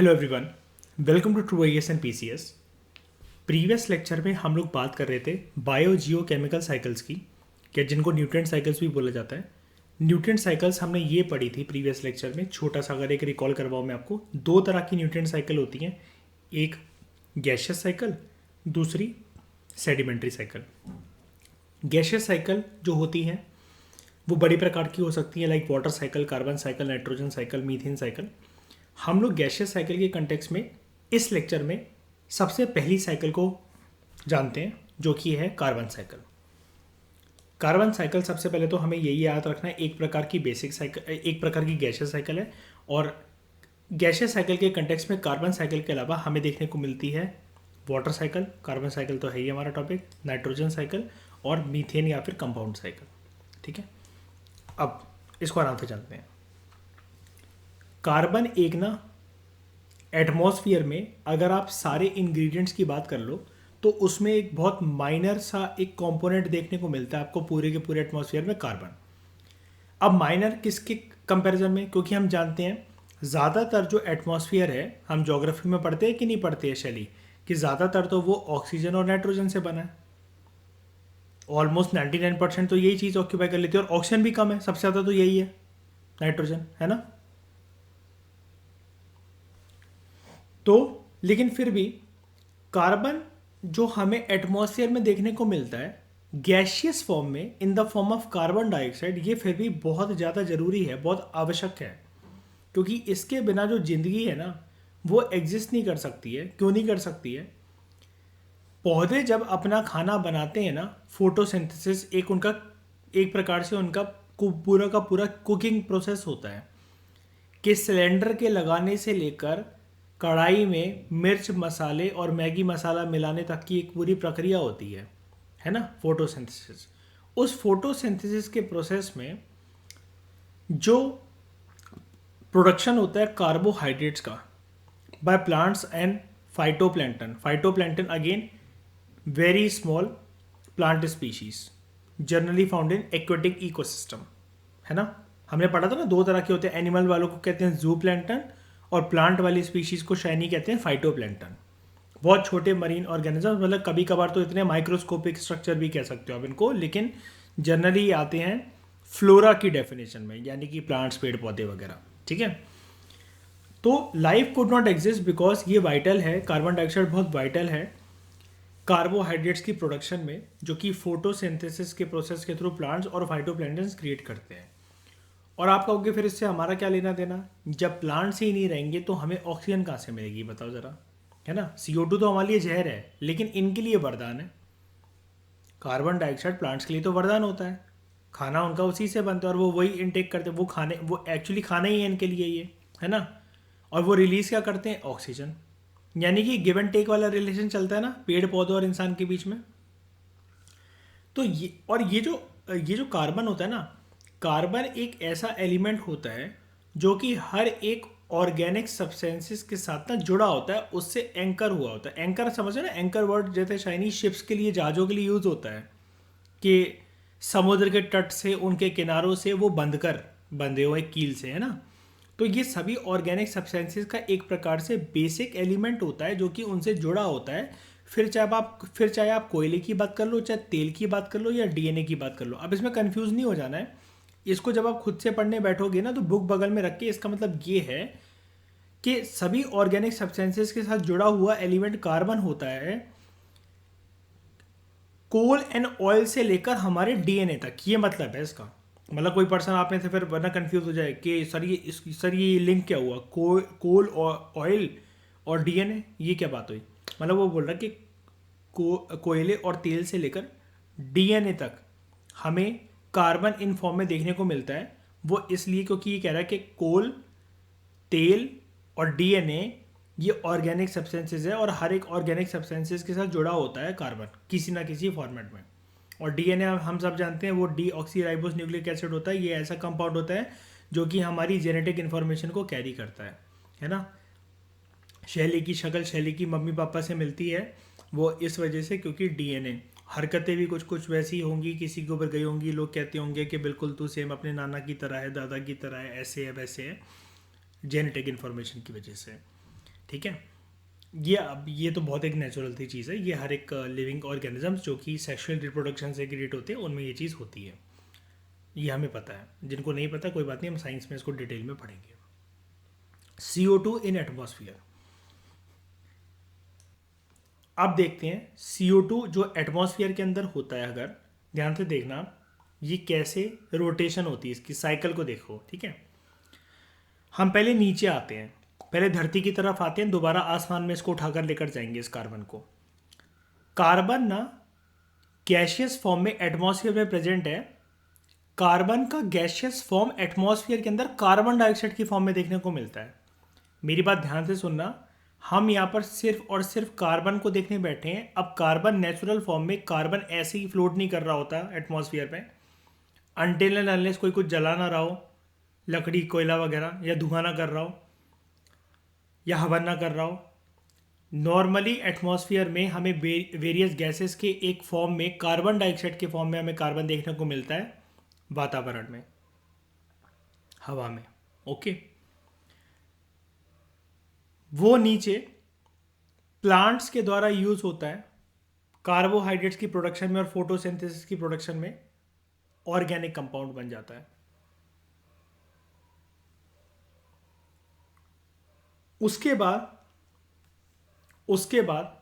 Hello everyone, welcome to true IAS and PCS. Previous lecture में हम लोग बात कर रहे थे बायो जियो केमिकल साइकिल्स की, क्या जिनको न्यूट्रिएंट साइकिल्स भी बोला जाता है। न्यूट्रिएंट साइकिल्स हमने ये पढ़ी थी प्रीवियस लेक्चर में। छोटा सा अगर एक रिकॉल करवाऊँ मैं आपको, दो तरह की न्यूट्रिएंट साइकिल होती हैं, एक गैशियस साइकिल, दूसरी सेडिमेंट्री साइकिल। गैशियस साइकिल जो होती हैं वो बड़ी प्रकार की हो सकती है, like water cycle, carbon cycle, nitrogen cycle, methane cycle. हम लोग गैशियस साइकिल के कंटेक्स्ट में इस लेक्चर में सबसे पहली साइकिल को जानते हैं, जो कि है कार्बन साइकिल। कार्बन साइकिल सबसे पहले तो हमें यही याद रखना है, एक प्रकार की बेसिक साइकिल, एक प्रकार की गैशियस साइकिल है। और गैशियस साइकिल के कंटेक्स्ट में कार्बन साइकिल के अलावा हमें देखने को मिलती है वाटर साइकिल, कार्बन साइकिल तो है ही हमारा टॉपिक, नाइट्रोजन साइकिल और मीथेन या फिर कंपाउंड साइकिल। ठीक है, अब इसको आराम से जानते हैं। कार्बन एक ना एटमॉस्फेयर में अगर आप सारे इंग्रेडिएंट्स की बात कर लो तो उसमें एक बहुत माइनर सा एक कंपोनेंट देखने को मिलता है आपको पूरे के पूरे एटमॉस्फेयर में, कार्बन। अब माइनर किसके कंपैरिजन में, क्योंकि हम जानते हैं ज़्यादातर जो एटमॉस्फेयर है, हम ज्योग्राफी में पढ़ते हैं कि नहीं पढ़ते हैं शैली, कि ज़्यादातर तो वो ऑक्सीजन और नाइट्रोजन से बना है। ऑलमोस्ट 99% तो यही चीज़ ऑक्यूपाई कर लेती है, और ऑक्सीजन भी कम है, सबसे ज़्यादा तो यही है, नाइट्रोजन, है ना। तो लेकिन फिर भी कार्बन जो हमें एटमॉस्फेयर में देखने को मिलता है गैशियस फॉर्म में, in the form of carbon dioxide, ये फिर भी बहुत ज़्यादा ज़रूरी है, बहुत आवश्यक है, क्योंकि इसके बिना जो ज़िंदगी है ना वो एग्जिस्ट नहीं कर सकती है। क्यों नहीं कर सकती है? पौधे जब अपना खाना बनाते हैं ना, फोटोसिंथेसिस एक उनका, एक प्रकार से उनका पूरा का पूरा कुकिंग प्रोसेस होता है, कि सिलेंडर के लगाने से लेकर कढ़ाई में मिर्च मसाले और मैगी मसाला मिलाने तक की एक पूरी प्रक्रिया होती है ना, फोटोसिंथेसिस। उस फोटोसिंथेसिस के प्रोसेस में जो प्रोडक्शन होता है कार्बोहाइड्रेट्स का by plants and phytoplankton. Phytoplankton again very small plant species generally found in aquatic ecosystem, है ना। हमने पढ़ा था ना, दो तरह के होते हैं, एनिमल वालों को कहते हैं जू प्लैंटन और प्लांट वाली स्पीशीज को शाइनी कहते हैं फाइटोप्लैंटन। बहुत छोटे मरीन ऑर्गेनिज्म, मतलब कभी कभार तो इतने माइक्रोस्कोपिक स्ट्रक्चर भी कह सकते हो आप इनको, लेकिन जनरली आते हैं फ्लोरा की डेफिनेशन में, यानी कि प्लांट्स, पेड़ पौधे वगैरह। ठीक है, तो life could not exist because ये वाइटल है, कार्बन डाइऑक्साइड बहुत वाइटल है कार्बोहाइड्रेट्स की प्रोडक्शन में, जो कि फोटोसिंथेसिस के प्रोसेस के थ्रू प्लांट्स और फाइटोप्लैंटन्स क्रिएट करते हैं। और आप कहोगे फिर इससे हमारा क्या लेना देना, जब प्लांट्स ही नहीं रहेंगे तो हमें ऑक्सीजन कहाँ से मिलेगी, बताओ ज़रा, है ना। CO2 तो हमारे लिए जहर है, लेकिन इनके लिए वरदान है। कार्बन डाइऑक्साइड प्लांट्स के लिए तो वरदान होता है, खाना उनका उसी से बनता है और वो वही इनटेक करते हैं, वो खाने, वो एक्चुअली खाना ही है इनके लिए ये, है ना। और वो रिलीज़ क्या करते हैं, ऑक्सीजन। यानी कि गिव एंड टेक वाला रिलेशन चलता है ना पेड़ पौधे और इंसान के बीच में। तो ये, और ये जो कार्बन होता है ना, कार्बन एक ऐसा एलिमेंट होता है जो कि हर एक ऑर्गेनिक सब्सटेंसेस के साथ ना जुड़ा होता है, उससे एंकर हुआ होता है। एंकर समझो ना, एंकर वर्ड जैसे चाइनीज शिप्स के लिए, जहाज़ों के लिए यूज़ होता है, कि समुद्र के तट से, उनके किनारों से वो बंधे हुए कील से, है ना। तो ये सभी ऑर्गेनिक सब्सटेंसेस का एक प्रकार से बेसिक एलिमेंट होता है जो कि उनसे जुड़ा होता है। फिर चाहे आप कोयले की बात कर लो, चाहे तेल की बात कर लो, या DNA की बात कर लो। अब इसमें कंफ्यूज नहीं हो जाना है, इसको जब आप खुद से पढ़ने बैठोगे ना तो बुक बगल में रख के, इसका मतलब ये है कि सभी ऑर्गेनिक सब्सटेंसेस के साथ जुड़ा हुआ एलिमेंट कार्बन होता है, कोल एंड ऑयल से लेकर हमारे DNA तक। ये मतलब है इसका। मतलब कोई पर्सन आप में से फिर वरना कंफ्यूज हो जाए कि सर ये लिंक क्या हुआ, कोल और ऑयल और DNA, ये क्या बात हुई। मतलब वो बोल रहा है कि कोयले और तेल से लेकर DNA तक हमें कार्बन इन फॉर्म में देखने को मिलता है। वो इसलिए क्योंकि ये कह रहा है कि कोल, तेल और DNA ये ऑर्गेनिक सब्सटेंसेस है, और हर एक ऑर्गेनिक सब्सटेंसेस के साथ जुड़ा होता है कार्बन किसी ना किसी फॉर्मेट में। और DNA हम सब जानते हैं वो डीऑक्सीराइबोस न्यूक्लिक एसिड होता है। ये ऐसा कंपाउंड होता है जो कि हमारी जेनेटिक इन्फॉर्मेशन को कैरी करता है ना। शैली की शक्ल शैली की मम्मी पापा से मिलती है, वो इस वजह से क्योंकि DNA, हरकतें भी कुछ कुछ वैसी होंगी, किसी के ऊपर गई होंगी, लोग कहते होंगे कि बिल्कुल तू सेम अपने नाना की तरह है, दादा की तरह है, ऐसे है वैसे है, जेनेटिक इन्फॉर्मेशन की वजह से। ठीक है। ये तो बहुत एक नेचुरल सी चीज़ है, ये हर एक लिविंग ऑर्गेनिजम्स जो कि सेक्सुअल रिप्रोडक्शन से क्रिएट होते हैं उनमें ये चीज़ होती है, ये हमें पता है। जिनको नहीं पता कोई बात नहीं, हम साइंस में इसको डिटेल में पढ़ेंगे। CO2 इन एटमॉस्फेयर। अब देखते हैं CO2 जो एटमॉस्फेयर के अंदर होता है, अगर ध्यान से देखना ये कैसे रोटेशन होती है, इसकी साइकिल को देखो, ठीक है। हम पहले नीचे आते हैं, पहले धरती की तरफ आते हैं, दोबारा आसमान में इसको उठाकर लेकर जाएंगे इस कार्बन को। कार्बन ना गैशियस फॉर्म में एटमॉस्फेयर में प्रेजेंट है। कार्बन का गैशियस फॉर्म एटमॉस्फेयर के अंदर कार्बन डाइऑक्साइड की फॉर्म में देखने को मिलता है। मेरी बात ध्यान से सुनना, हम यहाँ पर सिर्फ और सिर्फ कार्बन को देखने बैठे हैं। अब कार्बन नेचुरल फॉर्म में, कार्बन ऐसे ही फ्लोट नहीं कर रहा होता एटमॉस्फेयर में, अनटिल एंड अनलेस कोई कुछ जला ना रहा हो, लकड़ी कोयला वगैरह, या धुआं ना कर रहा हो, या हवन ना कर रहा हो। नॉर्मली एटमॉस्फेयर में हमें वेरियस गैसेस के एक फॉर्म में, कार्बन डाइऑक्साइड के फॉर्म में हमें कार्बन देखने को मिलता है वातावरण में, हवा में। ओके, वो नीचे प्लांट्स के द्वारा यूज होता है कार्बोहाइड्रेट्स की प्रोडक्शन में और फोटोसिंथेसिस की प्रोडक्शन में, ऑर्गेनिक कंपाउंड बन जाता है। उसके बाद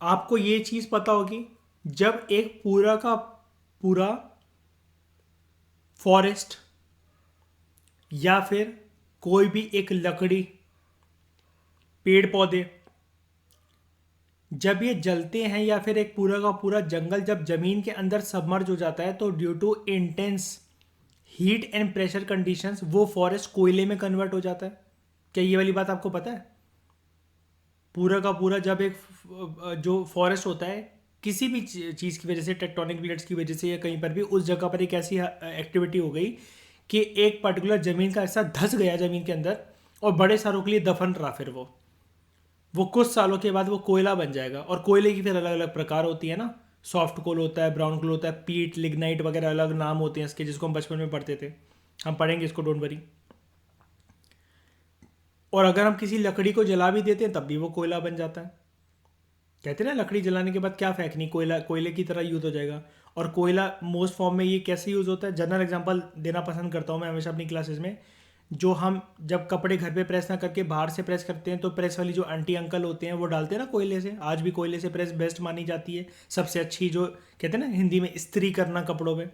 आपको ये चीज पता होगी, जब एक पूरा का पूरा फॉरेस्ट या फिर कोई भी एक लकड़ी, पेड़ पौधे जब ये जलते हैं, या फिर एक पूरा का पूरा जंगल जब जमीन के अंदर सबमर्ज हो जाता है, तो due to intense heat and pressure conditions वो फॉरेस्ट कोयले में कन्वर्ट हो जाता है। क्या ये वाली बात आपको पता है? पूरा का पूरा जब एक जो फॉरेस्ट होता है, किसी भी चीज़ की वजह से, टेक्टोनिक प्लेट्स की वजह से या कहीं पर भी, उस जगह पर एक ऐसी एक्टिविटी हो गई कि एक पर्टिकुलर ज़मीन का हिस्सा धंस गया ज़मीन के अंदर और बड़े सालों के लिए दफन रहा, फिर वो कुछ सालों के बाद वो कोयला बन जाएगा। और कोयले की फिर अलग अलग प्रकार होती है ना, सॉफ्ट कोल होता है, ब्राउन कोल होता है, पीट, लिग्नाइट वगैरह अलग नाम होते हैं इसके, जिसको हम बचपन में पढ़ते थे। हम पढ़ेंगे इसको, डोंट वरी। और अगर हम किसी लकड़ी को जला भी देते हैं तब भी वो कोयला बन जाता है। कहते हैं ना, लकड़ी जलाने के बाद क्या फेंकनी, कोयला कोयले की तरह यूज़ हो जाएगा। और कोयला मोस्ट फॉर्म में ये कैसे यूज़ होता है, जनरल एग्जांपल देना पसंद करता हूँ मैं हमेशा अपनी क्लासेस में। जो हम जब कपड़े घर पे प्रेस ना करके बाहर से प्रेस करते हैं, तो प्रेस वाली जो आंटी अंकल होते हैं वो डालते हैं ना कोयले से। आज भी कोयले से प्रेस बेस्ट मानी जाती है, सबसे अच्छी, जो कहते हैं ना हिंदी में इस्त्री करना कपड़ों में।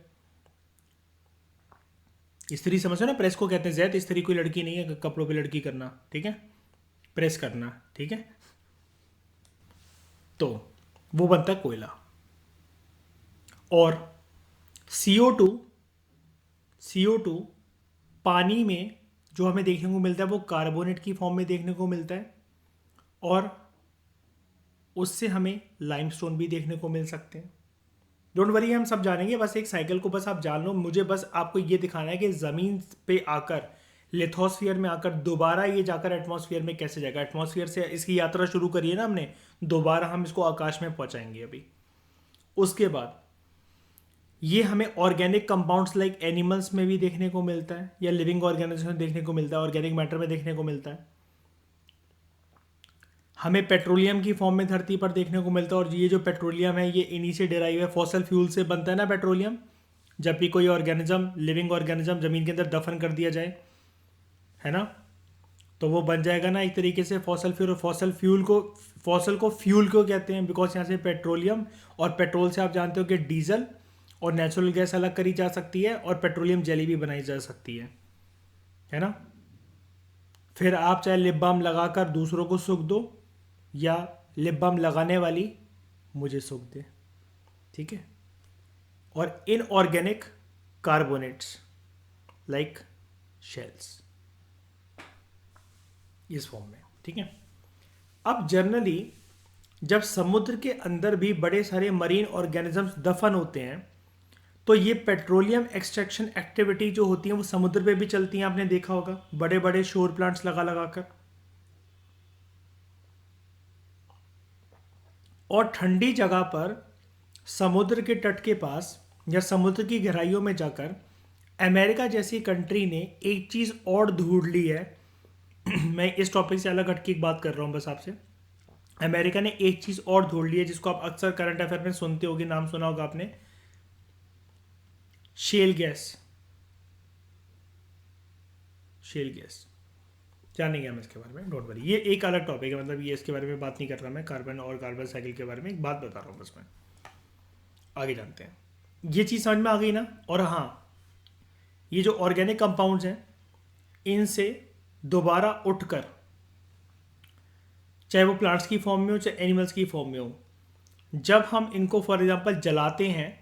इस्त्री समझो ना, प्रेस को कहते हैं। जैद इस्त्री कोई लड़की नहीं है, कपड़ों पे लड़की करना, ठीक है, प्रेस करना, ठीक है। तो वो बनता है कोयला। और CO2 पानी में जो हमें देखने को मिलता है वो कार्बोनेट की फॉर्म में देखने को मिलता है, और उससे हमें लाइमस्टोन भी देखने को मिल सकते हैं। डोंट वरी, हम सब जानेंगे, बस एक साइकिल को बस आप जान लो। मुझे बस आपको ये दिखाना है कि ज़मीन पे आकर, लिथोस्फीयर में आकर, दोबारा ये जाकर एटमॉस्फेयर में कैसे जाएगा। एटमॉस्फेयर से इसकी यात्रा शुरू करी है ना हमने, दोबारा हम इसको आकाश में पहुंचाएंगे अभी। उसके बाद ये हमें ऑर्गेनिक कंपाउंड्स लाइक एनिमल्स में भी देखने को मिलता है, या लिविंग ऑर्गेनिज्म में देखने को मिलता है, ऑर्गेनिक मैटर में देखने को मिलता है। हमें पेट्रोलियम की फॉर्म में धरती पर देखने को मिलता है। और ये जो पेट्रोलियम है ये इन्हीं से डिराइव है, फॉसल फ्यूल से बनता है ना पेट्रोलियम। जब भी कोई ऑर्गेनिज्म, लिविंग ऑर्गेनिज्म ज़मीन के अंदर दफन कर दिया जाए, है ना, तो वो बन जाएगा ना एक तरीके से फॉसल फ्यूल। और फॉसल को फ्यूल क्यों कहते हैं? बिकॉज यहाँ से पेट्रोलियम, और पेट्रोल से आप जानते हो कि डीजल और नेचुरल गैस अलग करी जा सकती है, और पेट्रोलियम जेली भी बनाई जा सकती है ना। फिर आप चाहे लिप बाम लगाकर दूसरों को सुख दो, या लिप बाम लगाने वाली मुझे सुख दे, ठीक है। और इनऑर्गेनिक कार्बोनेट्स लाइक शेल्स, इस फॉर्म में, ठीक है। अब जनरली जब समुद्र के अंदर भी बड़े सारे मरीन ऑर्गेनिजम्स दफन होते हैं, तो ये पेट्रोलियम एक्सट्रैक्शन एक्टिविटी जो होती है वो समुद्र पे भी चलती हैं। आपने देखा होगा बड़े बड़े शोर प्लांट्स लगा लगा कर। और ठंडी जगह पर, समुद्र के तट के पास या समुद्र की गहराइयों में जाकर, अमेरिका जैसी कंट्री ने एक चीज़ और ढूंढ ली है मैं इस टॉपिक से अलग हटके एक बात कर रहा हूँ बस आपसे। अमेरिका ने एक चीज़ और ढूंढ ली है जिसको आप अक्सर करंट अफेयर में सुनते होगे, नाम सुना होगा आपने, शेल गैस। शेल गैस जानेंगे हम इसके बारे में, डोंट वरी, ये एक अलग टॉपिक है, मतलब ये इसके बारे में बात नहीं कर रहा मैं, कार्बन और कार्बन साइकिल के बारे में एक बात बता रहा हूँ बस मैं। आगे जानते हैं। ये चीज़ समझ में आ गई ना। और हाँ, ये जो ऑर्गेनिक कंपाउंड्स हैं इनसे दोबारा उठकर, चाहे वो प्लांट्स की फॉर्म में हो चाहे एनिमल्स की फॉर्म में हो, जब हम इनको फॉर एग्जांपल जलाते हैं,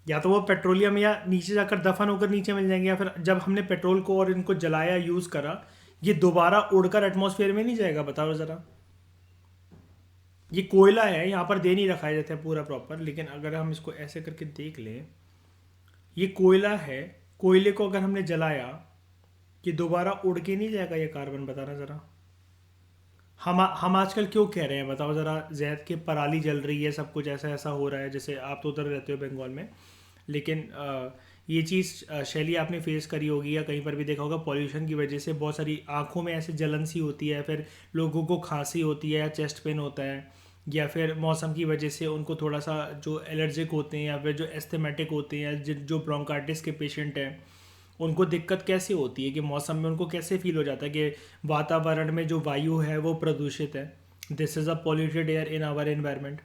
या तो वो पेट्रोलियम या नीचे जाकर दफन होकर नीचे मिल जाएंगे, या फिर जब हमने पेट्रोल को और इनको जलाया, यूज़ करा, ये दोबारा उड़कर एटमॉस्फेयर में नहीं जाएगा? बताओ ज़रा। ये कोयला है, यहाँ पर दे नहीं रखा है जैसे पूरा प्रॉपर, लेकिन अगर हम इसको ऐसे करके देख लें, ये कोयला है, कोयले को अगर हमने जलाया, ये दोबारा उड़ के नहीं जाएगा ये कार्बन? बताना ज़रा। हम आजकल क्यों कह रहे हैं बताओ ज़रा, जैद के पराली जल रही है, सब कुछ ऐसा ऐसा हो रहा है, जैसे आप तो उधर रहते हो बंगाल में, लेकिन ये चीज़ शैली आपने फेस करी होगी या कहीं पर भी देखा होगा, पॉल्यूशन की वजह से बहुत सारी आंखों में ऐसे जलन सी होती है, फिर लोगों को खांसी होती है या चेस्ट पेन होता है, या फिर मौसम की वजह से उनको थोड़ा सा जो एलर्जिक होते हैं, या फिर जो एस्थमेटिक होते हैं, जो ब्रोंकाइटिस के पेशेंट हैं, उनको दिक्कत कैसे होती है कि मौसम में उनको कैसे फील हो जाता है कि वातावरण में जो वायु है वो प्रदूषित है, this is a polluted air in our environment.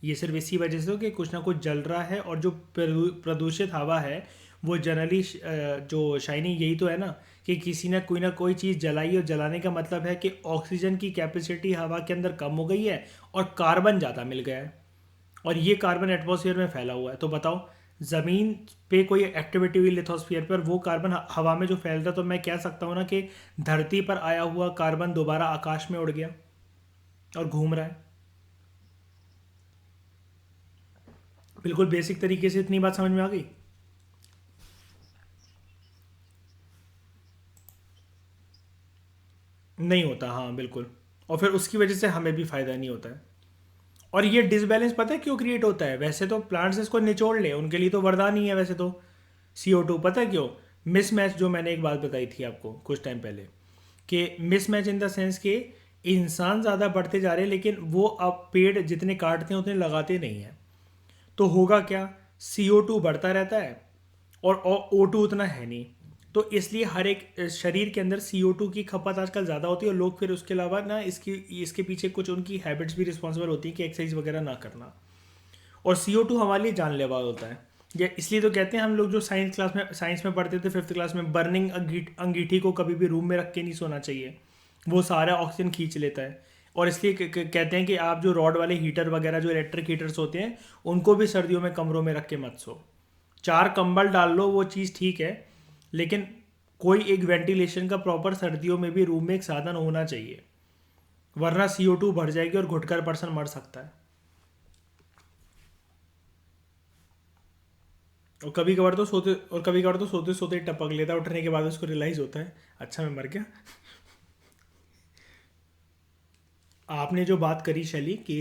ये सिर्फ इसी वजह से हो कि कुछ ना कुछ जल रहा है, और जो प्रदूषित हवा है वो जनरली जो शाइनिंग यही तो है ना, कि किसी ना कोई चीज़ जलाई, और जलाने का मतलब है कि ऑक्सीजन की कैपेसिटी हवा के अंदर कम हो गई है और कार्बन ज़्यादा मिल गया है, और ये कार्बन एटमॉस्फेयर में फैला हुआ है। तो बताओ, ज़मीन पे कोई एक्टिविटी हुई लिथोस्फीयर पर, वो कार्बन हवा में जो फैल रहा, तो मैं कह सकता हूँ ना कि धरती पर आया हुआ कार्बन दोबारा आकाश में उड़ गया और घूम रहा है। बिल्कुल बेसिक तरीके से इतनी बात समझ में आ गई। नहीं होता, हाँ बिल्कुल। और फिर उसकी वजह से हमें भी फ़ायदा नहीं होता है। और ये डिसबैलेंस पता है क्यों क्रिएट होता है? वैसे तो प्लांट्स इसको निचोड़ ले, उनके लिए तो वरदान ही है वैसे तो CO2, पता है क्यों? मिसमैच, जो मैंने एक बात बताई थी आपको कुछ टाइम पहले, कि मिसमैच इन द सेंस के इंसान ज़्यादा बढ़ते जा रहे हैं, लेकिन वो अब पेड़ जितने काटते हैं उतने लगाते नहीं हैं। तो होगा क्या, CO2 बढ़ता रहता है और O2 उतना है नहीं, तो इसलिए हर एक शरीर के अंदर CO2 की खपत आजकल ज़्यादा होती है, और लोग फिर उसके अलावा ना इसके पीछे कुछ उनकी हैबिट्स भी रिस्पॉन्सिबल होती हैं कि एक्सरसाइज वगैरह ना करना। और CO2 हमारे लिए जानलेवा होता है। या इसलिए तो कहते हैं हम लोग जो साइंस में पढ़ते थे 5th क्लास में, बर्निंग अंगीठी को कभी भी रूम में रख के नहीं सोना चाहिए, वो सारा ऑक्सीजन खींच लेता है। और इसलिए कहते हैं कि आप जो रॉड वाले हीटर वगैरह, जो इलेक्ट्रिक हीटर्स होते हैं, उनको भी सर्दियों में कमरों में रख के मत सो। 4 कंबल डाल लो, वो चीज़ ठीक है, लेकिन कोई एक वेंटिलेशन का प्रॉपर सर्दियों में भी रूम में एक साधन होना चाहिए, वरना CO2 बढ़ जाएगी और घुटकर पर्सन मर सकता है। और कभी कभार तो सोते सोते ही टपक लेता है, उठने के बाद उसको रियलाइज होता है अच्छा मैं मर गया। आपने जो बात करी शैली कि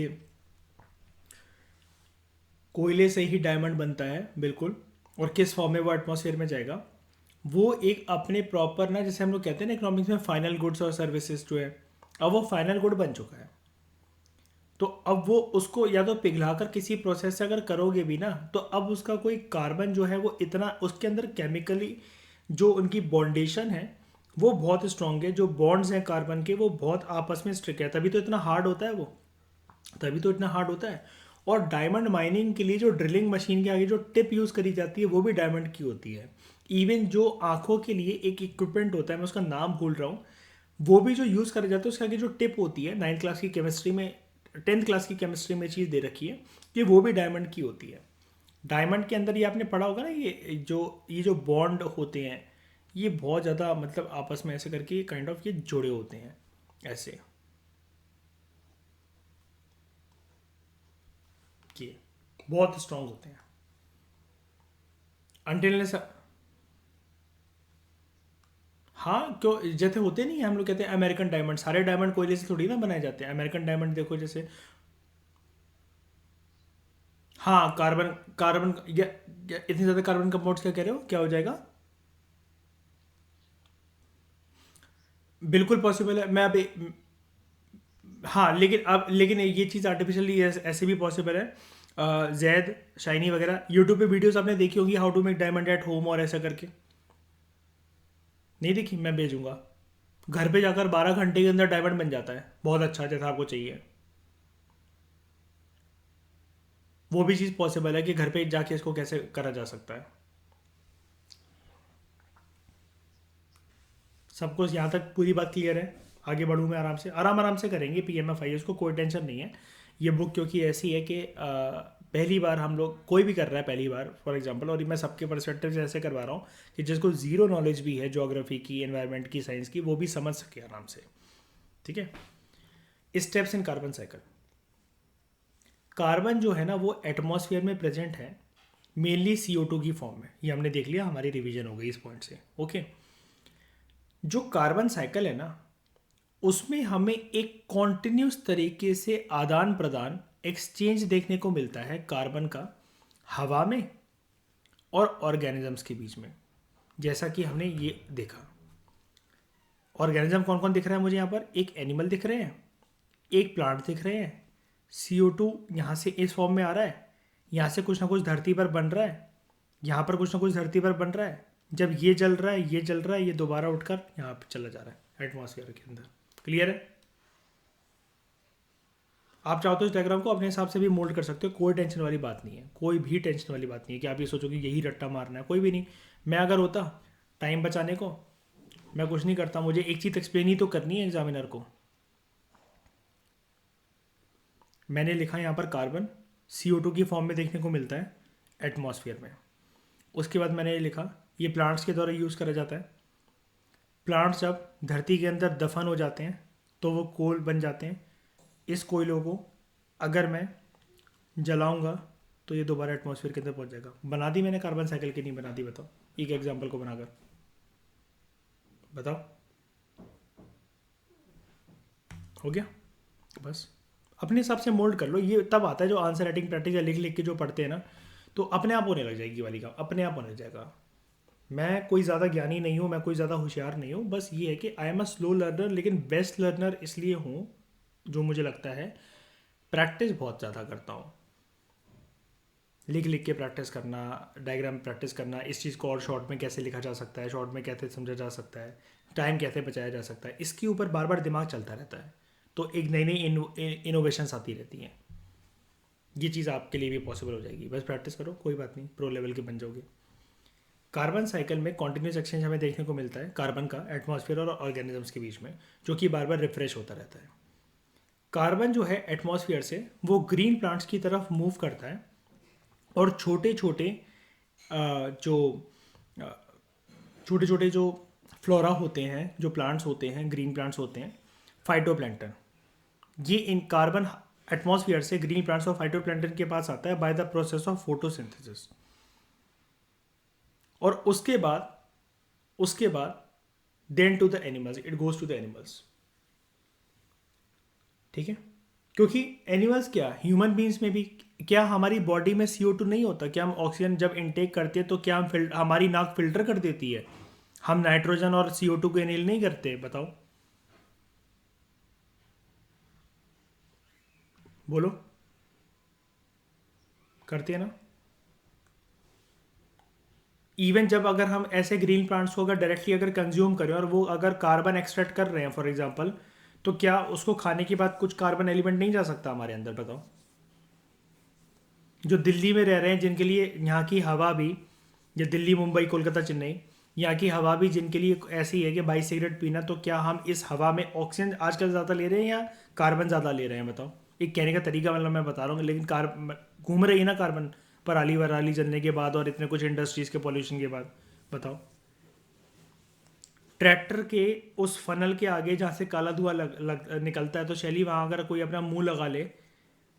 कोयले से ही डायमंड बनता है, बिल्कुल, और किस फॉर्म में वो एटमॉस्फेयर में जाएगा, वो एक अपने प्रॉपर ना, जैसे हम लोग कहते हैं ना इकोनॉमिक्स में, फाइनल गुड्स और सर्विसेज जो है, अब वो फाइनल गुड बन चुका है। तो अब वो उसको या तो पिघलाकर किसी प्रोसेस से अगर करोगे भी ना, तो अब उसका कोई कार्बन जो है वो इतना, उसके अंदर केमिकली जो उनकी बॉन्डेशन है वो बहुत स्ट्रांग है, जो बॉन्ड्स हैं कार्बन के वो बहुत आपस में स्ट्रिक है, तभी तो इतना हार्ड होता है वो, तभी तो इतना हार्ड होता है। और डायमंड माइनिंग के लिए जो ड्रिलिंग मशीन के आगे जो टिप यूज़ करी जाती है वो भी डायमंड की होती है। इवन जो आंखों के लिए एक इक्विपमेंट होता है, मैं उसका नाम भूल रहा हूँ, वो भी जो यूज़ करा जाता है, उसके आगे जो टिप होती है, 9th क्लास की केमिस्ट्री में, 10th क्लास की केमिस्ट्री में चीज़ दे रखी है कि वो भी डायमंड की होती है। डायमंड के अंदर ये आपने पढ़ा होगा ना, ये जो बॉन्ड होते हैं, ये बहुत ज़्यादा मतलब आपस में ऐसे करके काइंड ऑफ ये जुड़े होते हैं ऐसे, कि बहुत स्ट्रांग होते हैं अनटिल ने। हाँ, क्यों, जैसे होते नहीं है, हम लोग कहते हैं अमेरिकन डायमंड, सारे डायमंड कोयले से थोड़ी ना बनाए जाते हैं। अमेरिकन डायमंड देखो जैसे, हाँ कार्बन, कार्बन या इतनी ज़्यादा कार्बन कंपाउंड्स क्या कह रहे हो, क्या हो जाएगा? बिल्कुल पॉसिबल है। मैं अभी, हाँ, लेकिन ये चीज़ आर्टिफिशियली ऐसे भी पॉसिबल है। जैद, शाइनी वगैरह यूट्यूब पे वीडियोस आपने देखी होंगी, how to make diamond at home और ऐसा करके। नहीं देखी? मैं भेजूंगा। घर पे जाकर 12 घंटे के अंदर डायमंड बन जाता है, बहुत अच्छा, जैसा आपको चाहिए। वो भी चीज़ पॉसिबल है कि घर पे जाके इसको कैसे करा जा सकता है। सबको यहाँ तक पूरी बात क्लियर है? आगे बढ़ूँ मैं? आराम से आराम आराम से करेंगे PMFI, उसको कोई टेंशन नहीं है। ये बुक क्योंकि ऐसी है कि पहली बार हम लोग, कोई भी कर रहा है पहली बार फॉर एग्जांपल, और ये मैं सबके परस्पेक्टिव से ऐसे करवा रहा हूँ कि जिसको ज़ीरो नॉलेज भी है ज्योग्राफी की, एनवायरनमेंट की, साइंस की, वो भी समझ सके आराम से। ठीक है। Steps in carbon cycle. Carbon जो है ना वो एटमॉस्फेयर में प्रेजेंट है, मेनली CO2 की फॉर्म में। ये हमने देख लिया, हमारी रिवीजन हो गई इस पॉइंट से। ओके। जो कार्बन साइकिल है ना, उसमें हमें एक कॉन्टिन्यूस तरीके से आदान प्रदान, एक्सचेंज देखने को मिलता है कार्बन का हवा में और ऑर्गेनिजम्स के बीच में। जैसा कि हमने ये देखा, ऑर्गेनिज्म कौन कौन दिख रहा है मुझे यहाँ पर? एक एनिमल दिख रहे हैं, एक प्लांट दिख रहे हैं, CO2 यहाँ से इस फॉर्म में आ रहा है, यहाँ से कुछ ना कुछ धरती पर बन रहा है, यहाँ पर कुछ ना कुछ धरती पर बन रहा है। जब ये जल रहा है, ये जल रहा है, ये दोबारा उठकर यहाँ पर चला जा रहा है एटमॉस्फेयर के अंदर। क्लियर है? आप चाहो तो इस डायग्राम को अपने हिसाब से भी मोल्ड कर सकते हो, कोई टेंशन वाली बात नहीं है, कोई भी टेंशन वाली बात नहीं है कि आप ये सोचो कि यही रट्टा मारना है, कोई भी नहीं। मैं अगर होता टाइम बचाने को, मैं कुछ नहीं करता, मुझे एक चीज़ एक्सप्लेन ही तो करनी है एग्जामिनर को। मैंने लिखा यहाँ पर कार्बन CO2 की फॉर्म में देखने को मिलता है एटमॉस्फेयर में। उसके बाद मैंने ये लिखा, ये प्लांट्स के द्वारा यूज़ करा जाता है। प्लांट्स जब धरती के अंदर दफन हो जाते हैं तो वो कोल बन जाते हैं। इस कोयलों को अगर मैं जलाऊंगा तो ये दोबारा एटमॉस्फेयर के अंदर पहुंच जाएगा। बना दी मैंने कार्बन साइकिल की? नहीं बना दी? बताओ एक एग्जांपल को बनाकर बताओ। हो गया? बस अपने हिसाब से मोल्ड कर लो। ये तब आता है जो आंसर राइटिंग प्रैक्टिस या लिख लिख के जो पढ़ते हैं ना, तो अपने आप होने लग जाएगी वाली, का अपने आप होने लग जाएगा। मैं कोई ज़्यादा ज्ञानी नहीं हूँ, मैं कोई ज़्यादा होशियार नहीं हूँ, बस ये है कि I am a slow learner, लेकिन बेस्ट लर्नर इसलिए हूँ, जो मुझे लगता है प्रैक्टिस बहुत ज़्यादा करता हूँ। लिख लिख के प्रैक्टिस करना, डायग्राम प्रैक्टिस करना, इस चीज़ को और शॉर्ट में कैसे लिखा जा सकता है, शॉर्ट में कैसे समझा जा सकता है, टाइम कैसे बचाया जा सकता है, इसके ऊपर बार बार दिमाग चलता रहता है। तो एक नई नई इनोवेशंस आती रहती हैं। ये चीज़ आपके लिए भी पॉसिबल हो जाएगी, बस प्रैक्टिस करो, कोई बात नहीं, प्रो लेवल के बन जाओगे। कार्बन साइकिल में कॉन्टिन्यूस एक्सचेंज हमें देखने को मिलता है कार्बन का एटमॉस्फेयर और ऑर्गेनिजम्स के बीच में, जो कि बार बार रिफ्रेश होता रहता है। कार्बन जो है एटमॉस्फेयर से वो ग्रीन प्लांट्स की तरफ मूव करता है, और छोटे छोटे जो छोटे छोटे जो फ्लोरा होते हैं, जो प्लांट्स होते हैं, ग्रीन प्लांट्स होते हैं, फाइटोप्लैंक्टन, ये इन कार्बन एटमॉस्फेयर से ग्रीन प्लांट्स और फाइटोप्लैंक्टन के पास आता है by the process of photosynthesis. और उसके बाद then to the animals, it goes to the animals. ठीक है? क्योंकि एनिमल्स क्या, ह्यूमन बींग्स में भी, क्या हमारी बॉडी में CO2 नहीं होता? क्या हम ऑक्सीजन जब इनटेक करते हैं तो क्या हमारी नाक फिल्टर कर देती है? हम नाइट्रोजन और CO2 को इनहेल नहीं करते? बताओ, बोलो, करते हैं ना? इवन जब अगर हम ऐसे ग्रीन प्लांट्स को अगर डायरेक्टली अगर कंज्यूम करें और वो अगर कार्बन एक्सट्रैक्ट कर रहे हैं फॉर एग्जांपल, तो क्या उसको खाने के बाद कुछ कार्बन एलिमेंट नहीं जा सकता हमारे अंदर? बताओ। जो दिल्ली में रह रहे हैं, जिनके लिए यहाँ की हवा भी, जो दिल्ली, मुंबई, कोलकाता, चेन्नई, यहाँ की हवा भी जिनके लिए ऐसी है कि 22 सिगरेट पीना, तो क्या हम इस हवा में ऑक्सीजन आजकल ज़्यादा ले रहे हैं या कार्बन ज़्यादा ले रहे हैं? बताओ। एक कहने का तरीका मतलब मैं बता रहा हूँ, लेकिन कार घूम रही है ना कार्बन, पराली वराली जलने के बाद और इतने कुछ इंडस्ट्रीज़ के पॉल्यूशन के बाद। बताओ। ट्रैक्टर के उस फनल के आगे जहाँ से काला धुआं निकलता है, तो शैली वहाँ अगर कोई अपना मुंह लगा ले,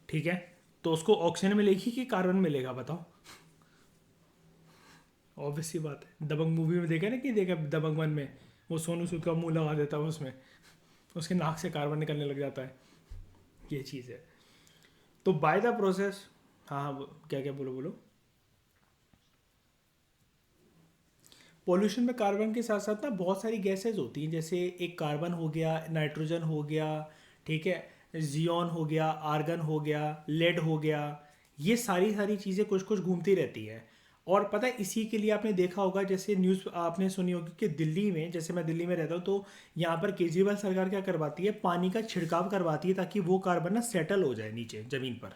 ठीक है, तो उसको ऑक्सीजन मिलेगी कि कार्बन मिलेगा? बताओ। ऑब्वियस सी बात है। दबंग मूवी में देखा ना, कि देखा दबंग 1 में, वो सोनू सूद का मुंह लगा देता है उसमें, उसके नाक से कार्बन निकलने लग जाता है। ये चीज़ है। तो बाय द प्रोसेस, हाँ हाँ, क्या क्या, बोलो बोलो। पॉल्यूशन में कार्बन के साथ साथ ना बहुत सारी गैसेज होती हैं, जैसे एक कार्बन हो गया, नाइट्रोजन हो गया, ठीक है, जियोन हो गया, आर्गन हो गया, लेड हो गया। ये सारी सारी चीज़ें कुछ कुछ घूमती रहती हैं। और पता है इसी के लिए आपने देखा होगा, जैसे न्यूज़ आपने सुनी होगी कि दिल्ली में, जैसे मैं दिल्ली में रहता हूँ, तो यहाँ पर केजरीवाल सरकार क्या करवाती है, पानी का छिड़काव करवाती है ताकि वो कार्बन ना सेटल हो जाए नीचे ज़मीन पर।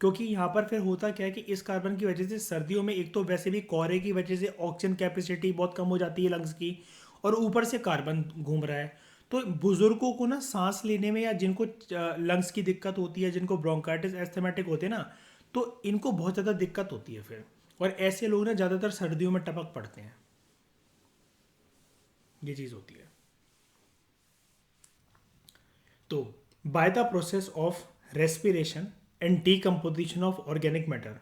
क्योंकि यहाँ पर फिर होता क्या है कि इस कार्बन की वजह से सर्दियों में एक तो वैसे भी कोहरे की वजह से ऑक्सीजन कैपेसिटी बहुत कम हो जाती है लंग्स की, और ऊपर से कार्बन घूम रहा है। तो बुजुर्गों को ना सांस लेने में, या जिनको लंग्स की दिक्कत होती है, जिनको ब्रोंकाइटिस एस्थमेटिक होते हैं ना, तो इनको बहुत ज़्यादा दिक्कत होती है फिर। और ऐसे लोग ना ज़्यादातर सर्दियों में टपक पड़ते हैं। ये चीज़ होती है। तो bye the process of respiration and decomposition of organic matter,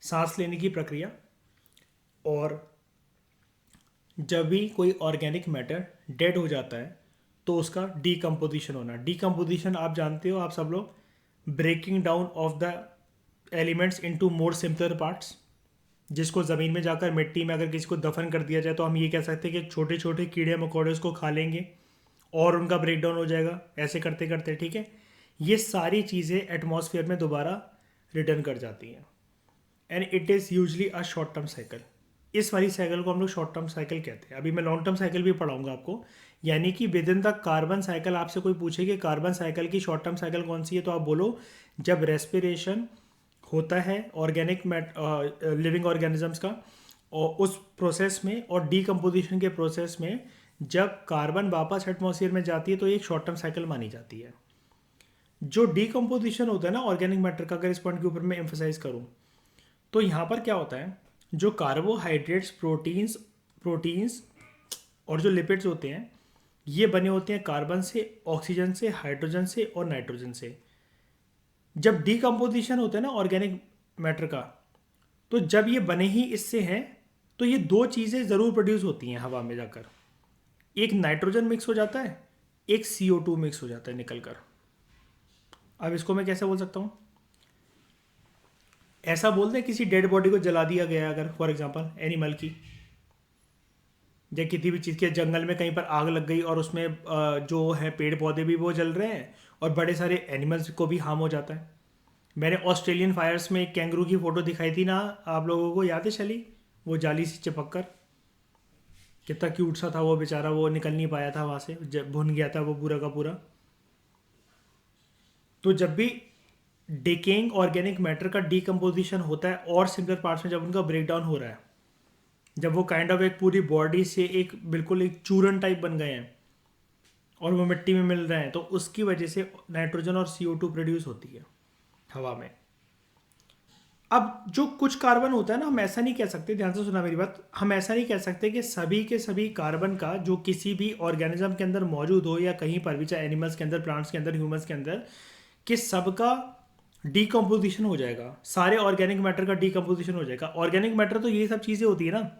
सांस लेने की प्रक्रिया, और जब भी कोई ऑर्गेनिक मैटर डेड हो जाता है तो उसका डीकम्पोजिशन होना। डीकम्पोजिशन आप जानते हो, आप सब लोग, breaking down of the elements into more simpler parts, जिसको ज़मीन में जाकर मिट्टी में अगर किसी को दफन कर दिया जाए तो हम ये कह सकते हैं कि छोटे छोटे कीड़े मकोड़े उसको खा लेंगे और उनका ब्रेक डाउन हो जाएगा, ऐसे करते करते, ठीक है। ये सारी चीज़ें एटमॉस्फेयर में दोबारा रिटर्न कर जाती हैं, and it is usually a short term cycle. इस वाली साइकिल को हम लोग शॉर्ट टर्म साइकिल कहते हैं। अभी मैं लॉन्ग टर्म साइकिल भी पढ़ाऊंगा आपको, यानी कि with in the carbon cycle आपसे कोई पूछे कि कार्बन साइकिल की शॉर्ट टर्म साइकिल कौन सी है, तो आप बोलो जब रेस्पिरेशन होता है ऑर्गेनिक लिविंग ऑर्गेनिजम्स का, और उस प्रोसेस में, और डीकम्पोजिशन के प्रोसेस में जब कार्बन वापस एटमॉस्फेयर में जाती है, तो ये एक शॉर्ट टर्म साइकिल मानी जाती है। जो डीकम्पोजिशन होता है ना ऑर्गेनिक मैटर का, अगर इस पॉइंट के ऊपर मैं एम्फोसाइज करूँ, तो यहाँ पर क्या होता है, जो कार्बोहाइड्रेट्स, प्रोटीन्स और जो लिपिड्स होते हैं, ये बने होते हैं कार्बन से, ऑक्सीजन से, हाइड्रोजन से और नाइट्रोजन से। जब डीकम्पोजिशन होता है ना ऑर्गेनिक मैटर का, तो जब ये बने ही इससे हैं, तो ये दो चीज़ें ज़रूर प्रोड्यूस होती हैं हवा में जाकर। एक नाइट्रोजन मिक्स हो जाता है, एक CO2 मिक्स हो जाता है निकल कर। अब इसको मैं कैसे बोल सकता हूँ, ऐसा बोलते हैं किसी डेड बॉडी को जला दिया गया अगर, फॉर एग्जांपल एनिमल की, या किसी भी चीज़ के जंगल में कहीं पर आग लग गई और उसमें जो है पेड़ पौधे भी वो जल रहे हैं और बड़े सारे एनिमल्स को भी हार्म हो जाता है। मैंने ऑस्ट्रेलियन फायर्स में एक कैंगरू की फ़ोटो दिखाई थी ना, आप लोगों को याद है चली, वो जाली से चिपक कर, कितना क्यूट सा था वो बेचारा, वो निकल नहीं पाया था वहाँ से, भुन गया था वो पूरा का पूरा। तो जब भी डिकेइंग ऑर्गेनिक मैटर का डीकम्पोजिशन होता है और सिंपलर पार्ट्स में जब उनका ब्रेकडाउन हो रहा है, जब वो काइंड ऑफ एक पूरी बॉडी से एक बिल्कुल एक चूरन टाइप बन गए हैं और वो मिट्टी में मिल रहे हैं, तो उसकी वजह से नाइट्रोजन और CO2 प्रोड्यूस होती है हवा में। अब जो कुछ कार्बन होता है ना, हम ऐसा नहीं कह सकते, ध्यान से सुना मेरी बात, हम ऐसा नहीं कह सकते कि सभी के सभी कार्बन का जो किसी भी ऑर्गेनिज्म के अंदर मौजूद हो, या कहीं पर भी, चाहे एनिमल्स के अंदर, प्लांट्स के अंदर, ह्यूमंस के अंदर, कि सबका डीकम्पोजिशन हो जाएगा, सारे ऑर्गेनिक मैटर का डीकम्पोजिशन हो जाएगा। ऑर्गेनिक मैटर तो ये सब चीज़ें होती है ना।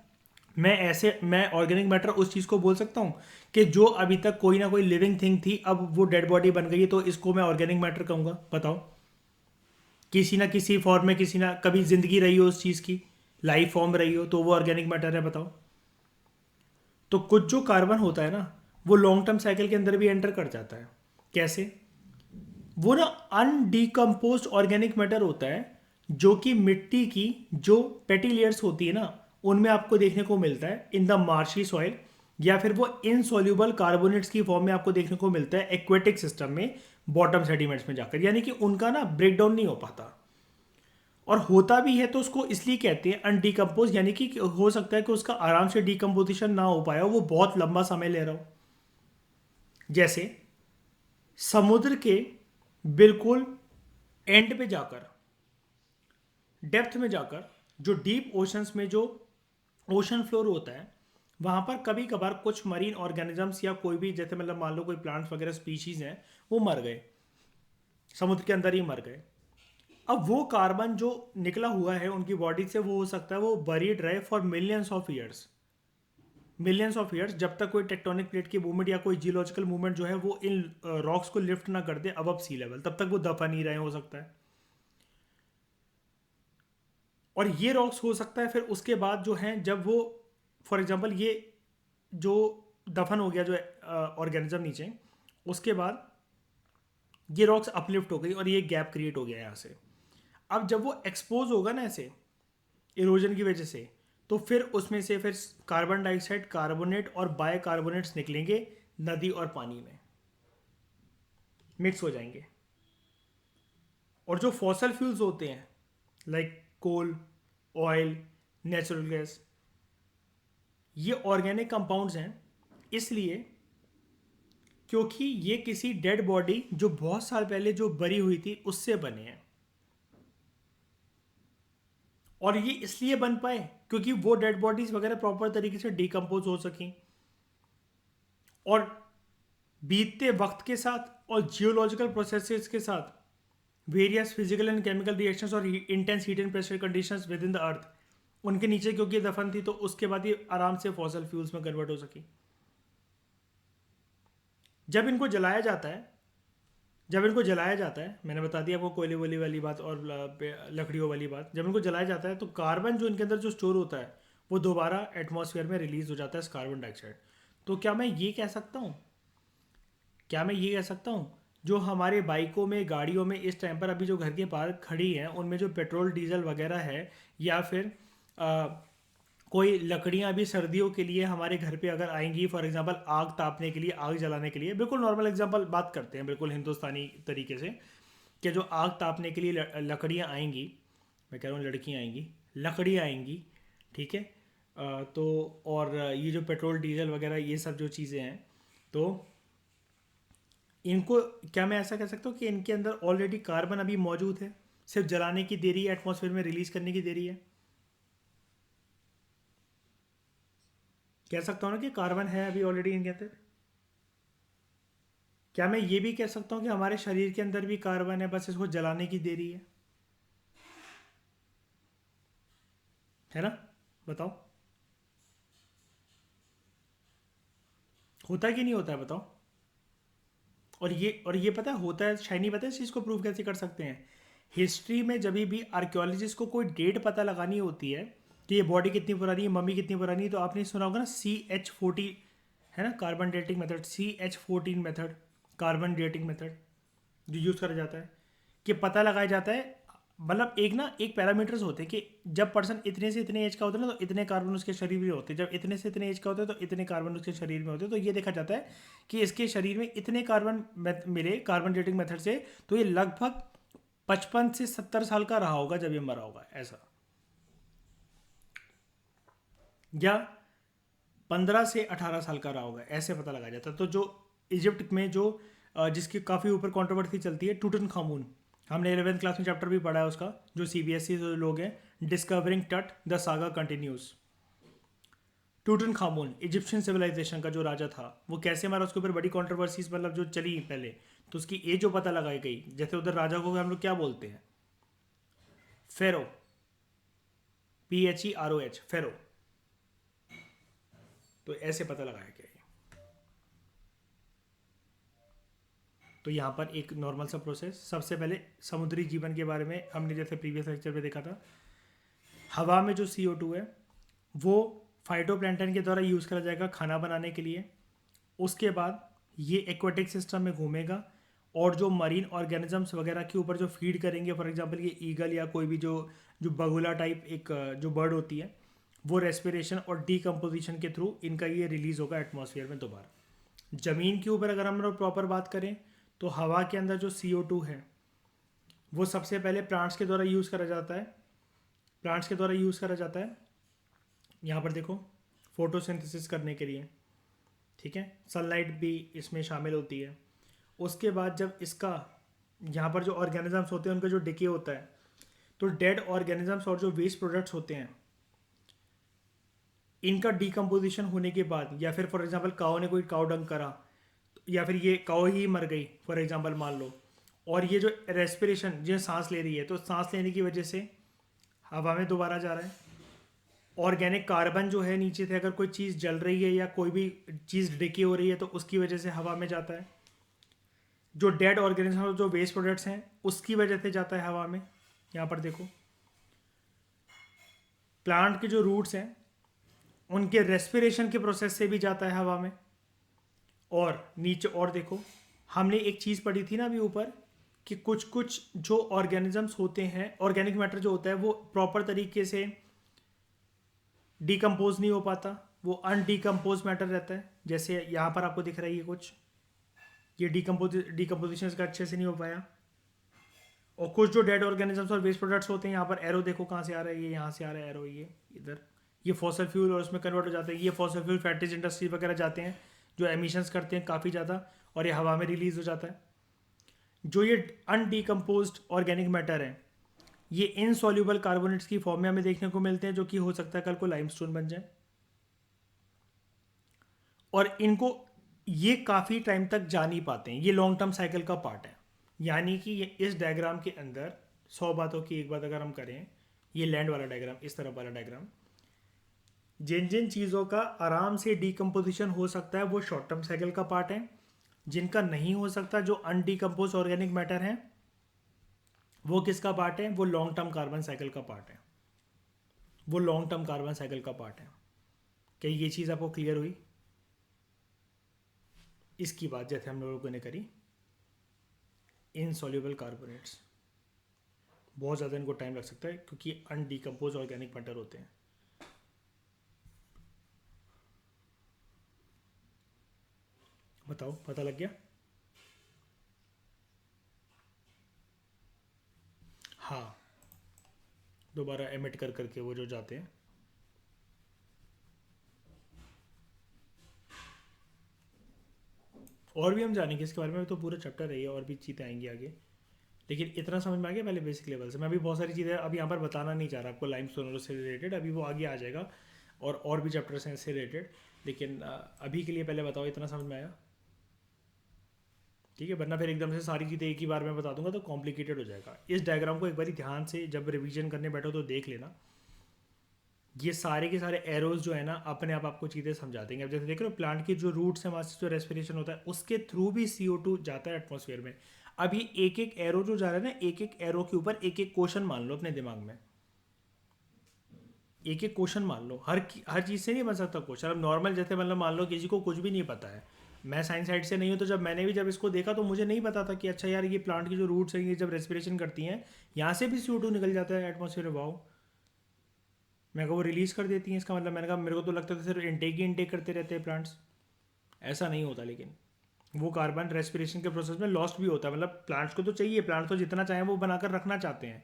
मैं ऑर्गेनिक मैटर उस चीज़ को बोल सकता हूँ कि जो अभी तक कोई ना कोई लिविंग थिंग थी, अब वो डेड बॉडी बन गई है, तो इसको मैं ऑर्गेनिक मैटर कहूँगा। बताओ, किसी ना किसी फॉर्म में, किसी ना कभी जिंदगी रही हो उस चीज़ की, लाइफ फॉर्म रही हो, तो वो ऑर्गेनिक मैटर है। बताओ। तो कुछ जो कार्बन होता है ना, वो लॉन्ग टर्म साइकिल के अंदर भी एंटर कर जाता है। कैसे? वो ना अनडीकम्पोज ऑर्गेनिक मैटर होता है, जो कि मिट्टी की जो पेटी लेयर्स होती है ना, उनमें आपको देखने को मिलता है इन द मार्शी सॉइल, या फिर वो इनसॉल्यूबल कार्बोनेट्स की फॉर्म में आपको देखने को मिलता है एक्वेटिक सिस्टम में, बॉटम सेडिमेंट्स में जाकर, यानी कि उनका ना ब्रेकडाउन नहीं हो पाता। और होता भी है तो उसको इसलिए कहते हैं अनडीकम्पोज, यानी कि हो सकता है कि उसका आराम से डीकम्पोजिशन ना हो पाया हो, वो बहुत लंबा समय ले रहा हो। जैसे समुद्र के बिल्कुल एंड पे जाकर, डेप्थ में जाकर, जो डीप ओशंस में जो ओशन फ्लोर होता है, वहाँ पर कभी कभार कुछ मरीन ऑर्गेनिजम्स या कोई भी, जैसे मतलब मान लो कोई प्लांट्स वगैरह स्पीशीज हैं, वो मर गए, समुद्र के अंदर ही मर गए। अब वो कार्बन जो निकला हुआ है उनकी बॉडी से, वो हो सकता है वो बरीड रहे for millions of years, millions of years, जब तक कोई टेक्टोनिक प्लेट की मूवमेंट या कोई जियोलॉजिकल मूवमेंट जो है वो इन रॉक्स को लिफ्ट ना कर दे अबव सी लेवल, तब तक वो दफन ही रहे, हो सकता है। और ये रॉक्स हो सकता है फिर उसके बाद जो हैं, जब वो फॉर एग्जांपल ये जो दफन हो गया जो ऑर्गेनिज्म नीचे, उसके बाद ये रॉक्स अपलिफ्ट हो गई और ये गैप क्रिएट हो गया यहाँ से। अब जब वो एक्सपोज होगा ना ऐसे इरोजन की वजह से, तो फिर उसमें से फिर कार्बन डाइऑक्साइड, कार्बोनेट और बायकार्बोनेट्स निकलेंगे नदी और पानी में, मिक्स हो जाएंगे। और जो फॉसल फ्यूल्स होते हैं लाइक कोल, ऑयल, नेचुरल गैस, ये ऑर्गेनिक कंपाउंड्स हैं इसलिए क्योंकि ये किसी डेड बॉडी जो बहुत साल पहले जो बरी हुई थी उससे बने हैं। और ये इसलिए बन पाए क्योंकि वो डेड बॉडीज वगैरह प्रॉपर तरीके से डिकम्पोज हो सकें। और बीतते वक्त के साथ और जियोलॉजिकल प्रोसेसेस के साथ various physical and chemical reactions और intense heat and pressure conditions within the earth, उनके नीचे क्योंकि ये दफन थी तो उसके बाद ये आराम से फॉसल फ्यूल्स में कन्वर्ट हो सकी। जब इनको जलाया जाता है, मैंने बता दिया आपको कोयले वोले वाली बात और लकड़ियों वाली बात, जब इनको जलाया जाता है तो कार्बन जो इनके अंदर जो स्टोर होता है वो दोबारा एटमॉस्फेयर में रिलीज हो जाता है एज कार्बन डाइऑक्साइड। तो क्या मैं ये कह सकता हूँ जो हमारे बाइकों में, गाड़ियों में इस टाइम पर अभी जो घर के पार खड़ी हैं उनमें जो पेट्रोल डीजल वगैरह है, या फिर कोई लकड़ियाँ भी सर्दियों के लिए हमारे घर पे अगर आएंगी, फॉर एग्जांपल आग तापने के लिए, आग जलाने के लिए, बिल्कुल नॉर्मल एग्जांपल बात करते हैं बिल्कुल हिंदुस्तानी तरीके से, कि जो आग तापने के लिए लकड़ियाँ आएंगी, मैं कह रहा हूँ लड़कियाँ आएंगी, लकड़ियाँ आएंगी, ठीक है। तो और ये जो पेट्रोल डीजल वगैरह ये सब जो चीज़ें हैं, तो इनको क्या मैं ऐसा कह सकता हूँ कि इनके अंदर ऑलरेडी कार्बन अभी मौजूद है, सिर्फ जलाने की देरी है, एटमॉस्फेयर में रिलीज करने की देरी है। कह सकता हूँ ना कि कार्बन है अभी ऑलरेडी इनके अंदर। क्या मैं ये भी कह सकता हूँ कि हमारे शरीर के अंदर भी कार्बन है, बस इसको जलाने की देरी है ना? बताओ, होता है कि नहीं होता है बताओ। और ये पता है होता है शाइनी, पता है इस चीज़ को प्रूव कैसे कर सकते हैं? हिस्ट्री में जब भी आर्कियोलॉजिस्ट को कोई डेट पता लगानी होती है कि ये बॉडी कितनी पुरानी है, मम्मी कितनी पुरानी है, तो आपने सुना होगा ना CH40, है ना, carbon dating method, CH14 method, carbon dating method जो यूज़ करा जाता है कि पता लगाया जाता है। मतलब एक पैरामीटर्स होते हैं कि जब पर्सन इतने से इतने एज का होता है ना तो इतने कार्बन उसके शरीर में होते हैं, जब इतने से इतने एज का होता है तो इतने कार्बन उसके शरीर में होते हैं। तो ये देखा जाता है कि इसके शरीर में इतने कार्बन मिले कार्बन डेटिंग मेथड से, तो ये लगभग 55 से 70 साल का रहा होगा जब ये मरा होगा, ऐसा, या 15 से 18 साल का रहा होगा, ऐसे पता लगाया जाता है। तो जो इजिप्ट में जो जिसकी काफ़ी ऊपर कंट्रोवर्सी चलती है, टूटन खामून, हमने 11th क्लास में चैप्टर भी पढ़ा है उसका, जो CBSE लोग हैं, discovering Tut the saga continues. Tutankhamun Egyptian civilization का जो राजा था, वो कैसे मारा, उसके ऊपर बड़ी कंट्रोवर्सीज मतलब जो चली पहले, तो उसकी एज जो पता लगाई गई, जैसे उधर राजा को हम लोग क्या बोलते हैं, फेरो, PHEROH, फेरो। तो ऐसे पता लगाया गया है। तो यहाँ पर एक नॉर्मल सा प्रोसेस, सबसे पहले समुद्री जीवन के बारे में हमने जैसे प्रीवियस लेक्चर में देखा था, हवा में जो CO2 है वो फाइटोप्लैंटन के द्वारा यूज़ करा जाएगा खाना बनाने के लिए। उसके बाद ये एक्वाटिक सिस्टम में घूमेगा और जो मरीन ऑर्गेनिजम्स वगैरह के ऊपर जो फीड करेंगे, फॉर एग्जांपल ये ईगल या कोई भी जो जो बगुला टाइप एक जो बर्ड होती है, वो रेस्पिरेशन और डीकम्पोजिशन के थ्रू इनका ये रिलीज़ होगा एटमॉस्फेयर में दोबारा। ज़मीन के ऊपर अगर हम लोग प्रॉपर बात करें तो हवा के अंदर जो CO2 है वो सबसे पहले प्लांट्स के द्वारा यूज़ करा जाता है, यहाँ पर देखो, फोटोसिंथेसिस करने के लिए, ठीक है, सनलाइट भी इसमें शामिल होती है। उसके बाद जब इसका यहाँ पर जो ऑर्गेनिजम्स होते हैं उनका जो डिके होता है, तो डेड ऑर्गेनिजम्स और जो वेस्ट प्रोडक्ट्स होते हैं इनका डिकम्पोजिशन होने के बाद, या फिर फॉर एग्जांपल काऊ ने कोई काऊ डंग करा, या फिर ये काऊ ही मर गई फॉर एग्जांपल मान लो, और ये जो रेस्पिरेशन जो सांस ले रही है, तो सांस लेने की वजह से हवा में दोबारा जा रहा है। ऑर्गेनिक कार्बन जो है नीचे से अगर कोई चीज़ जल रही है या कोई भी चीज़ डिके हो रही है तो उसकी वजह से हवा में जाता है। जो डेड ऑर्गेनिज्म और जो वेस्ट प्रोडक्ट्स हैं उसकी वजह से जाता है हवा में। यहाँ पर देखो, प्लांट के जो रूट्स हैं उनके रेस्पिरेशन के प्रोसेस से भी जाता है हवा में। और नीचे और देखो, हमने एक चीज़ पढ़ी थी ना अभी ऊपर कि कुछ कुछ जो ऑर्गेनिजम्स होते हैं, ऑर्गेनिक मैटर जो होता है वो प्रॉपर तरीके से डिकम्पोज नहीं हो पाता, वो अनडिकम्पोज मैटर रहता है। जैसे यहाँ पर आपको दिख रहा है ये कुछ, ये डिकम्पोजिशन इसका अच्छे से नहीं हो पाया। और कुछ जो डेड ऑर्गेनिजम्स और वेस्ट प्रोडक्ट्स होते हैं, यहाँ पर एरो देखो कहाँ से आ रहा है, ये यहाँ से आ रहा है एरो, ये इधर, ये फॉसल फ्यूल और उसमें कन्वर्ट हो जाते हैं। ये फॉसल फ्यूल फैक्ट्रीज इंडस्ट्री वगैरह जाते हैं जो एमिशंस करते हैं काफ़ी ज़्यादा, और ये हवा में रिलीज हो जाता है। जो ये अनडिकम्पोज्ड ऑर्गेनिक मैटर है, ये इनसॉल्युबल कार्बोनेट्स की फॉर्म में हमें देखने को मिलते हैं, जो कि हो सकता है कल को लाइमस्टोन बन जाए। और इनको ये काफ़ी टाइम तक जा नहीं पाते हैं, ये लॉन्ग टर्म साइकिल का पार्ट है। यानी कि ये इस डायग्राम के अंदर 100 बातों की एक बात अगर हम करें, ये लैंड वाला डायग्राम, इस तरफ वाला डायग्राम, जिन जिन चीज़ों का आराम से डिकम्पोजिशन हो सकता है वो शॉर्ट टर्म साइकिल का पार्ट है। जिनका नहीं हो सकता, जो अनडिकम्पोज ऑर्गेनिक मैटर है, वो किसका पार्ट है? वो लॉन्ग टर्म कार्बन साइकिल का पार्ट है। वो लॉन्ग टर्म कार्बन साइकिल का पार्ट है। क्या ये चीज़ आपको क्लियर हुई? इसकी बात जैसे हम लोगों ने करी इनसॉल्युबल कार्बोनेट्स, बहुत ज़्यादा इनको टाइम लग सकता है क्योंकि अनडिकम्पोज ऑर्गेनिक मैटर होते हैं। बताओ, पता लग गया? हाँ, दोबारा एमिट कर करके वो जो जाते हैं। और भी हम जानेंगे इसके बारे में, तो पूरा चैप्टर है ये, और भी चीज़ें आएंगी आगे। लेकिन इतना समझ में आ गया पहले बेसिक लेवल से। मैं अभी बहुत सारी चीज़ें अभी यहाँ पर बताना नहीं चाह रहा आपको लाइमस्टोन से रिलेटेड, अभी वो आगे आ जाएगा और भी चैप्टर्स हैं इससे रिलेटेड। लेकिन अभी के लिए पहले बताओ, इतना समझ में आया? ठीक है, वरना फिर एकदम से सारी चीज़ें एक ही बार में बता दूंगा तो कॉम्प्लिकेटेड हो जाएगा। इस डायग्राम को एक बार ध्यान से जब रिवीजन करने बैठो तो देख लेना। ये सारे के सारे एरोज जो है ना, अपने आप आपको चीज़ें समझा देंगे। अब जैसे देख रहे हो प्लांट की जो रूट्स है, वहाँ से जो रेस्पिरेशन होता है उसके थ्रू भी CO2 जाता है एटमॉस्फेयर में। अब ये एक एक एरो जो जा रहा है ना, एक एक एरो के ऊपर एक एक क्वेश्चन मान लो अपने दिमाग में, एक एक क्वेश्चन मान लो। हर चीज़ से नहीं बन सकता क्वेश्चन। अब नॉर्मल जैसे मतलब मान लो किसी को कुछ भी नहीं पता है, मैं साइंस साइड से नहीं हूँ, तो जब मैंने भी जब इसको देखा तो मुझे नहीं पता था कि अच्छा यार ये प्लांट की जो रूट्स हैं, ये जब रेस्पिरेशन करती हैं यहाँ से भी CO2 निकल जाता है एटमॉस्फेयर में। वाओ, मैं कहा वो रिलीज़ कर देती हैं, इसका मतलब मैंने कहा मेरे को तो लगता था सिर्फ इनटेक ही इनटेक करते रहते हैं प्लांट्स। ऐसा नहीं होता, लेकिन वो कार्बन रेस्पिरेशन के प्रोसेस में लॉस्ट भी होता है। मतलब प्लांट्स को तो चाहिए, प्लांट्स तो जितना चाहें वो बनाकर रखना चाहते हैं,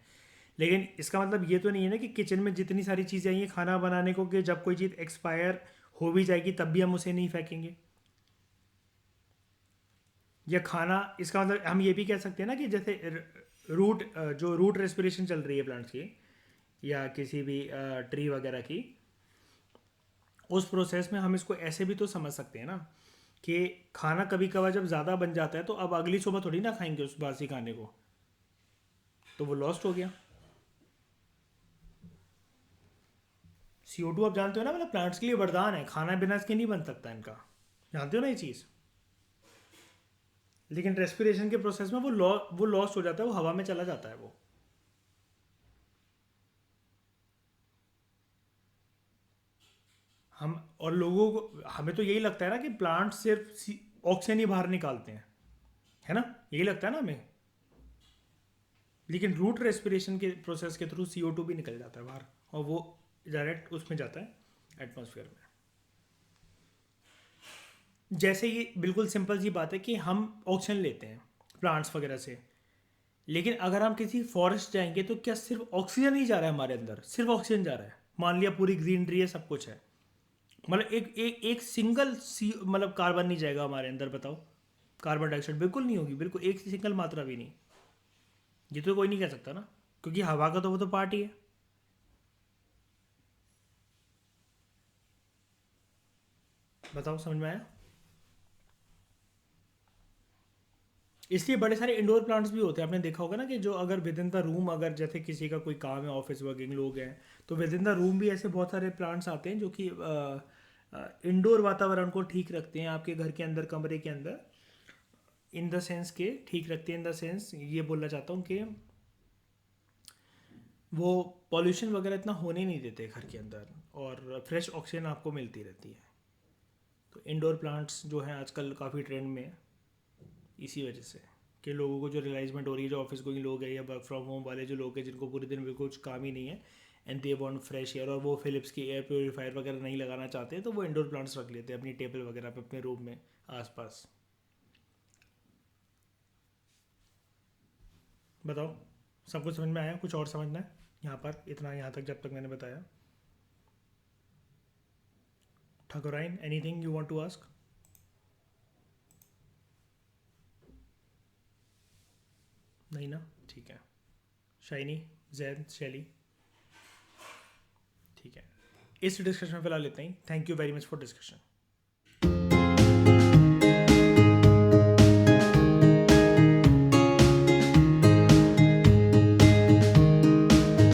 लेकिन इसका मतलब ये तो नहीं है ना कि किचन में जितनी सारी चीज़ें आई हैं खाना बनाने को, कि जब कोई चीज़ एक्सपायर हो भी जाएगी तब भी हम उसे नहीं फेंकेंगे। या खाना, इसका मतलब हम ये भी कह सकते हैं ना कि जैसे रूट, जो रूट रेस्पिरेशन चल रही है प्लांट्स की या किसी भी ट्री वगैरह की, उस प्रोसेस में हम इसको ऐसे भी तो समझ सकते हैं ना कि खाना कभी कभार जब ज़्यादा बन जाता है तो अब अगली सुबह थोड़ी ना खाएंगे उस बासी खाने को, तो वो लॉस्ट हो गया। CO2 आप जानते हो ना, मतलब प्लांट्स के लिए वरदान है, खाना बिना इसके नहीं बन सकता इनका, जानते हो ना ये चीज़। लेकिन रेस्पिरेशन के प्रोसेस में वो लॉस्ट हो जाता है, वो हवा में चला जाता है वो। हम और लोगों को, हमें तो यही लगता है ना कि प्लांट सिर्फ ऑक्सीजन ही बाहर निकालते हैं, है ना, यही लगता है ना हमें। लेकिन रूट रेस्पिरेशन के प्रोसेस के थ्रू CO2 भी निकल जाता है बाहर, और वो डायरेक्ट उसमें जाता है एटमॉस्फेयर में। जैसे ये बिल्कुल सिंपल सी बात है कि हम ऑक्सीजन लेते हैं प्लांट्स वगैरह से, लेकिन अगर हम किसी फॉरेस्ट जाएंगे तो क्या सिर्फ ऑक्सीजन ही जा रहा है हमारे अंदर? सिर्फ ऑक्सीजन जा रहा है? मान लिया पूरी ग्रीनरी है, सब कुछ है, मतलब एक सिंगल सी मतलब कार्बन नहीं जाएगा हमारे अंदर, बताओ। कार्बन डाइऑक्साइड बिल्कुल नहीं होगी, बिल्कुल एक सिंगल मात्रा भी नहीं। ये तो कोई नहीं कह सकता ना, क्योंकि हवा का तो वो तो पार्ट ही है। बताओ, समझ में आया? इसलिए बड़े सारे इंडोर प्लांट्स भी होते हैं, आपने देखा होगा ना कि जो अगर विद इन द रूम, अगर जैसे किसी का कोई काम है, ऑफिस वर्किंग लोग हैं, तो विद इन द रूम भी ऐसे बहुत सारे प्लांट्स आते हैं जो कि इंडोर वातावरण को ठीक रखते हैं आपके घर के अंदर, कमरे के अंदर। इन द सेंस के ठीक रखते हैं, इन द सेंस ये बोलना चाहता हूँ कि वो पॉल्यूशन वगैरह इतना होने नहीं देते घर के अंदर, और फ्रेश ऑक्सीजन आपको मिलती रहती है। तो इंडोर प्लांट्स जो हैं आजकल काफ़ी ट्रेंड में है, इसी वजह से कि लोगों को जो रियलाइजमेंट हो रही है, जो ऑफिस गोइंग लोग हैं या वर्क फ्रॉम होम वाले जो लोग हैं जिनको पूरे दिन बिल्कुल कुछ काम ही नहीं है, and they want fresh air, और वो फिलिप्स की एयर प्योरीफायर वगैरह नहीं लगाना चाहते हैं, तो वो इंडोर प्लांट्स रख लेते हैं अपनी टेबल वगैरह पे, अपने रूम में आसपास। बताओ, सब कुछ समझ में आया? कुछ और समझना है यहाँ पर, इतना यहाँ तक जब तक मैंने बताया? Thakurain, anything you want to ask? नहीं ना, ठीक है। शाइनी, जैन, शैली, ठीक है। इस डिस्कशन में फिलहाल इतना ही। Thank you very much for discussion.